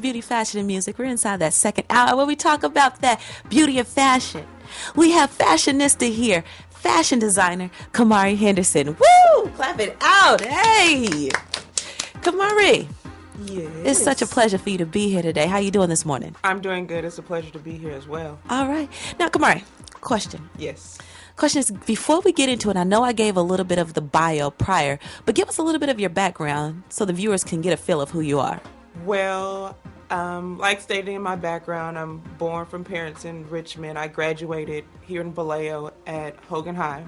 Beauty, Fashion, and Music. We're inside that second hour where we talk about that beauty and fashion. We have fashionista here, fashion designer Camari Henderson. Woo! Clap it out. Hey! Camari. Yes. It's such a pleasure for you to be here today. How you doing this morning? I'm doing good. It's a pleasure to be here as well. All right. Now, Camari, question. Yes. Question is, before we get into it, I know I gave a little bit of the bio prior, but give us a little bit of your background so the viewers can get a feel of who you are. Well, like stated in my background, I'm born from parents in Richmond. I graduated here in Vallejo at Hogan High.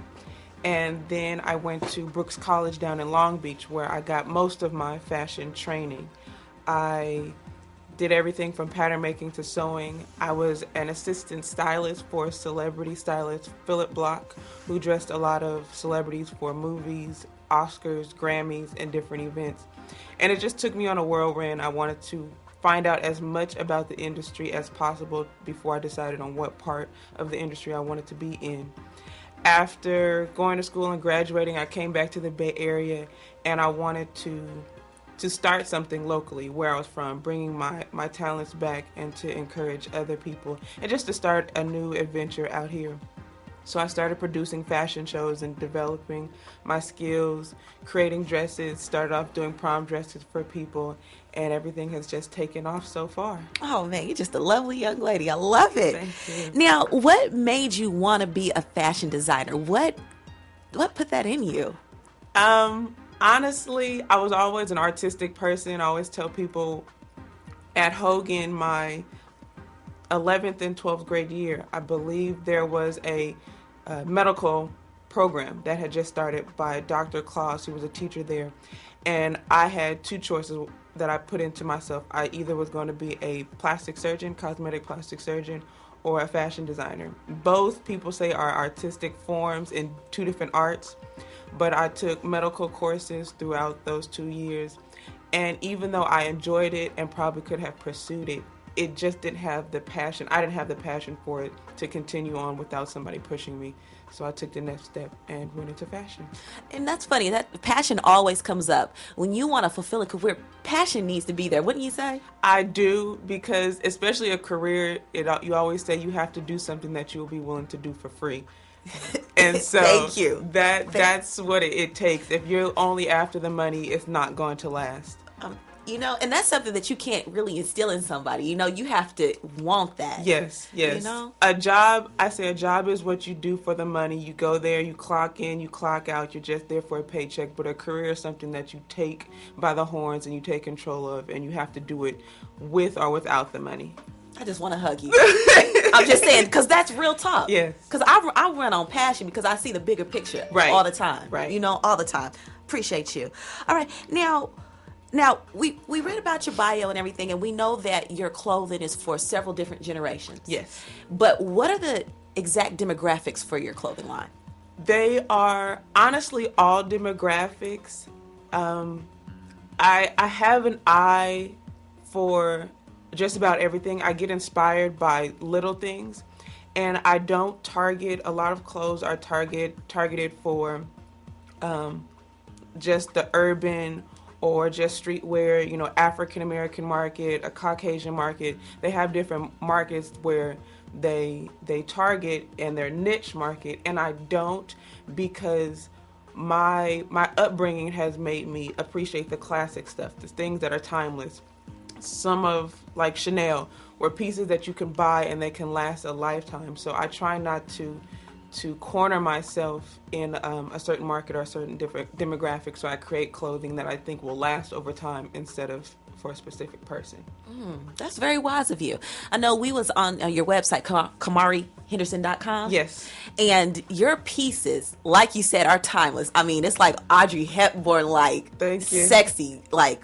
And then I went to Brooks College down in Long Beach, where I got most of my fashion training. I did everything from pattern making to sewing. I was an assistant stylist for celebrity stylist Philip Block, who dressed a lot of celebrities for movies, Oscars, Grammys, and different events. And it just took me on a whirlwind. I wanted to find out as much about the industry as possible before I decided on what part of the industry I wanted to be in. After going to school and graduating, I came back to the Bay Area, and I wanted to start something locally where I was from, bringing my talents back and to encourage other people and just to start a new adventure out here. So I started producing fashion shows and developing my skills, creating dresses, started off doing prom dresses for people, and everything has just taken off so far. Oh, man, you're just a lovely young lady. I love it. Thank you. Now, what made you want to be a fashion designer? What put that in you? Honestly, I was always an artistic person. I always tell people at Hogan, my 11th and 12th grade year, I believe there was a medical program that had just started by Dr. Claus, who was a teacher there. And I had two choices that I put into myself. I either was going to be a plastic surgeon, cosmetic plastic surgeon, or a fashion designer. Both people say are artistic forms in two different arts, but I took medical courses throughout those 2 years. And even though I enjoyed it and probably could have pursued it, it just didn't have the passion. I didn't have the passion for it to continue on without somebody pushing me. So I took the next step and went into fashion. And that's funny. That passion always comes up. When you want to fulfill a career, passion needs to be there. Wouldn't you say? I do, because especially a career, you always say you have to do something that you'll be willing to do for free. And so Thank you. That's what it takes. If you're only after the money, it's not going to last. And that's something that you can't really instill in somebody. You have to want that. Yes. A job is what you do for the money. You go there, you clock in, you clock out, you're just there for a paycheck. But a career is something that you take by the horns and you take control of, and you have to do it with or without the money. I just want to hug you. I'm just saying, because that's real talk. Yes. Because I run on passion because I see the bigger picture all the time. Right. All the time. Appreciate you. All right. Now, we read about your bio and everything, and we know that your clothing is for several different generations. Yes. But what are the exact demographics for your clothing line? They are honestly all demographics. I have an eye for just about everything. I get inspired by little things, and I don't target. A lot of clothes are targeted for just the urban or just streetwear, African American market, a Caucasian market. They have different markets where they target and their niche market, and I don't, because my upbringing has made me appreciate the classic stuff, the things that are timeless. Some of, like Chanel, were pieces that you can buy and they can last a lifetime. So I try not to corner myself in a certain market or a certain different demographic, so I create clothing that I think will last over time instead of for a specific person. That's very wise of you. I know we was on your website, KamariHenderson.com. Yes. And your pieces, like you said, are timeless. I mean, it's like Audrey Hepburn, like Thank you. Sexy, like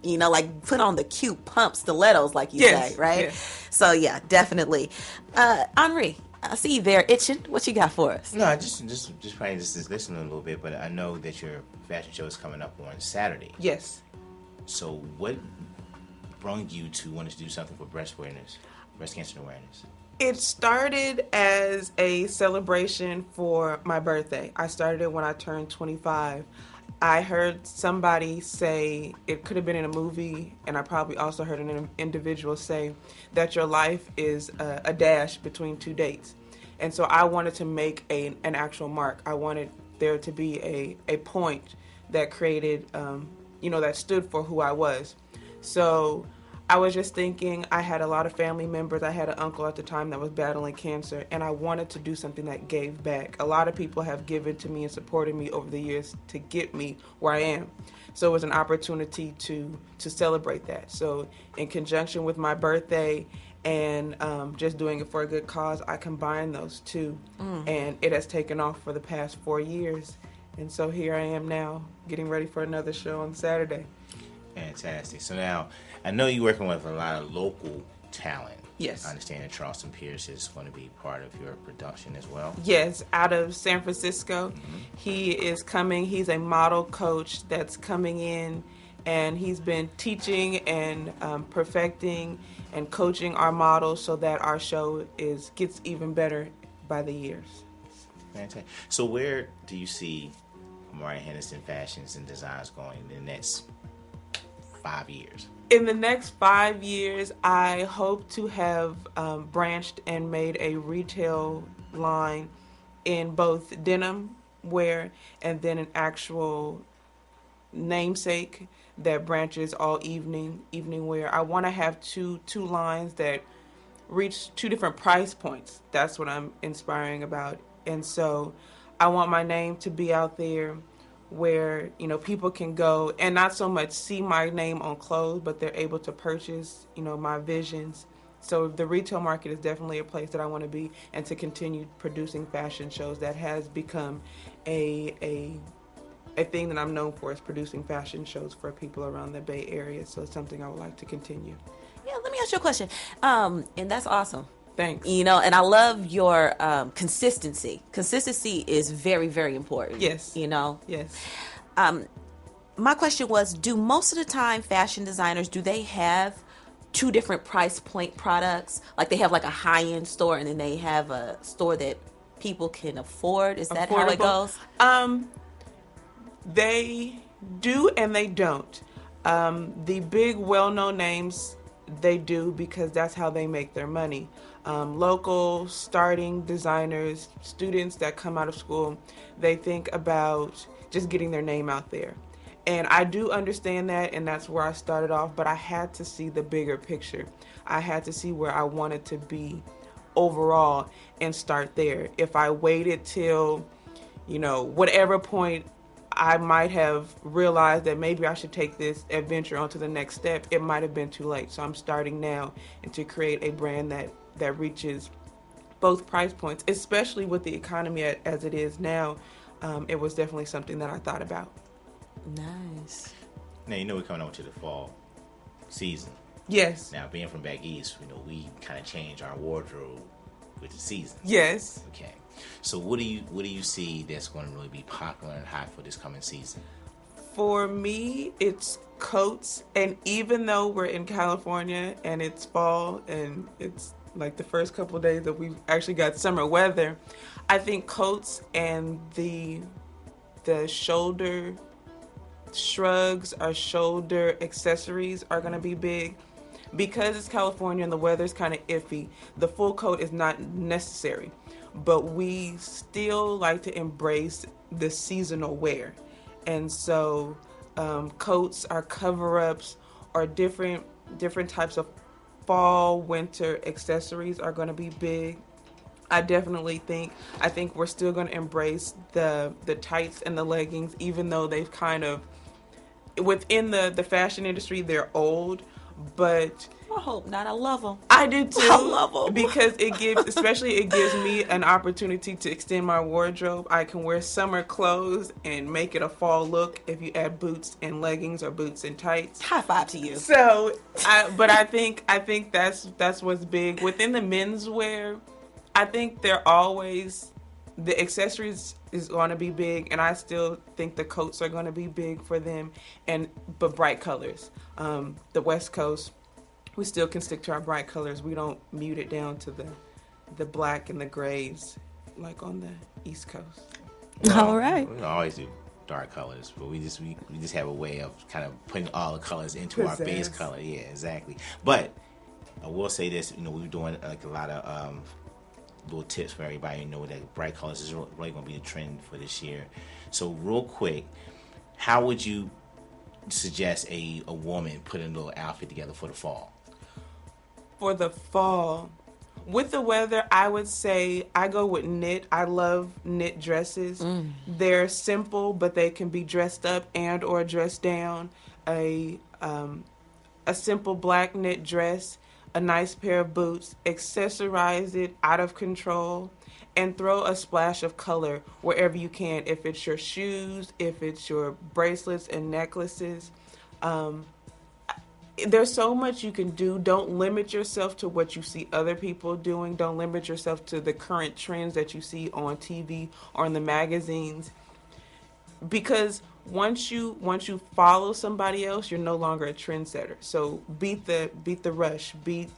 like put on the cute pump stilettos, like you say, right? Yes. So yeah, definitely. Henri, I see you there itching. What you got for us? No, I just probably just listening a little bit, but I know that your fashion show is coming up on Saturday. Yes. So what brought you to wanting to do something for breast cancer awareness? It started as a celebration for my birthday. I started it when I turned 25. I heard somebody say, it could have been in a movie, and I probably also heard an individual say that your life is a dash between two dates. And so I wanted to make an actual mark. I wanted there to be a point that created, that stood for who I was. So I was just thinking, I had a lot of family members. I had an uncle at the time that was battling cancer, and I wanted to do something that gave back. A lot of people have given to me and supported me over the years to get me where I am. So it was an opportunity to celebrate that. So in conjunction with my birthday and just doing it for a good cause, I combined those two, and it has taken off for the past 4 years. And so here I am now, getting ready for another show on Saturday. Fantastic. So now, I know you're working with a lot of local talent. Yes. I understand that Charleston Pierce is going to be part of your production as well. Yes, out of San Francisco. He is coming. He's a model coach that's coming in, and he's been teaching and perfecting and coaching our models so that our show gets even better by the years. Fantastic. So where do you see Camari Henderson Fashions and Designs going in the next 5 years? In the next 5 years, I hope to have branched and made a retail line in both denim wear and then an actual namesake that branches all evening wear. I want to have two lines that reach two different price points. That's what I'm inspiring about. And so I want my name to be out there where, people can go and not so much see my name on clothes, but they're able to purchase, my visions. So the retail market is definitely a place that I want to be, and to continue producing fashion shows. That has become a thing that I'm known for, is producing fashion shows for people around the Bay Area. So it's something I would like to continue. Yeah, let me ask you a question. And that's awesome. Thanks. And I love your consistency. Consistency is very, very important. Yes. Yes. Yes. My question was, do most of the time fashion designers, do they have two different price point products? Like they have like a high-end store and then they have a store that people can afford? Is that how it goes? They do and they don't. The big well-known names, they do, because that's how they make their money. Local starting designers, students that come out of school, they think about just getting their name out there. And I do understand that, and that's where I started off, but I had to see the bigger picture. I had to see where I wanted to be overall and start there. If I waited till, whatever point I might have realized that maybe I should take this adventure onto the next step, it might have been too late. So I'm starting now, and to create a brand that reaches both price points, especially with the economy as it is now. It was definitely something that I thought about. Nice. Now, we're coming on to the fall season. Yes. Now, being from back east, we kind of change our wardrobe with the season. Yes. Okay. So what do you see that's going to really be popular and hot for this coming season? For me, it's coats. And even though we're in California and it's fall and it's like the first couple of days that we've actually got summer weather, I think coats and the shoulder shrugs or shoulder accessories are going to be big. Because it's California and the weather's kind of iffy, the full coat is not necessary. But we still like to embrace the seasonal wear. And so coats, our cover-ups, or different types of fall, winter accessories are going to be big. I think we're still going to embrace the tights and the leggings, even though they've kind of, within the fashion industry, they're old. But I hope not. I love them. I do too. I love them. Because it gives me an opportunity to extend my wardrobe. I can wear summer clothes and make it a fall look if you add boots and leggings or boots and tights. High five to you. So, I think that's what's big within the menswear. I think they're always, the accessories is going to be big, and I still think the coats are going to be big for them, but bright colors. The West Coast, we still can stick to our bright colors. We don't mute it down to the black and the grays like on the East Coast. All right. We always do dark colors, but we just have a way of kind of putting all the colors into our base color. Yeah, exactly. But I will say this, we're doing like a lot of little tips for everybody. That bright colors is really going to be the trend for this year. So real quick, how would you suggest a woman put a little outfit together for the fall? For the fall, with the weather, I would say I go with knit. I love knit dresses. They're simple, but they can be dressed up and or dressed down. A simple black knit dress, a nice pair of boots, accessorize it out of control, and throw a splash of color wherever you can. If it's your shoes, if it's your bracelets and necklaces. There's so much you can do. Don't limit yourself to what you see other people doing. Don't limit yourself to the current trends that you see on TV or in the magazines. Because once you follow somebody else, you're no longer a trendsetter. So beat the rush, beat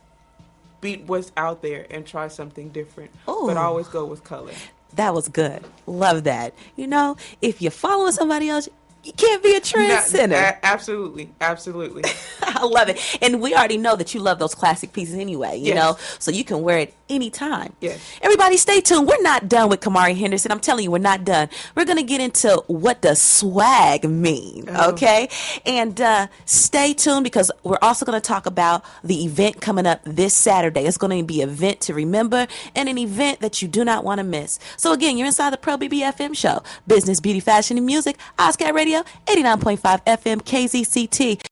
what's out there, and try something different. Ooh. But always go with color. That was good. Love that. If you're following somebody else, you can't be a trendsetter. Absolutely. I love it. And we already know that you love those classic pieces anyway, you know, so you can wear it anytime. Yes. Everybody stay tuned. We're not done with Camari Henderson. I'm telling you, we're not done. We're going to get into what does swag mean, okay? And stay tuned, because we're also going to talk about the event coming up this Saturday. It's going to be an event to remember and an event that you do not want to miss. So again, you're inside the proBBFM show. Business, beauty, fashion, and music. OZCAT Radio, 89.5 FM, KZCT.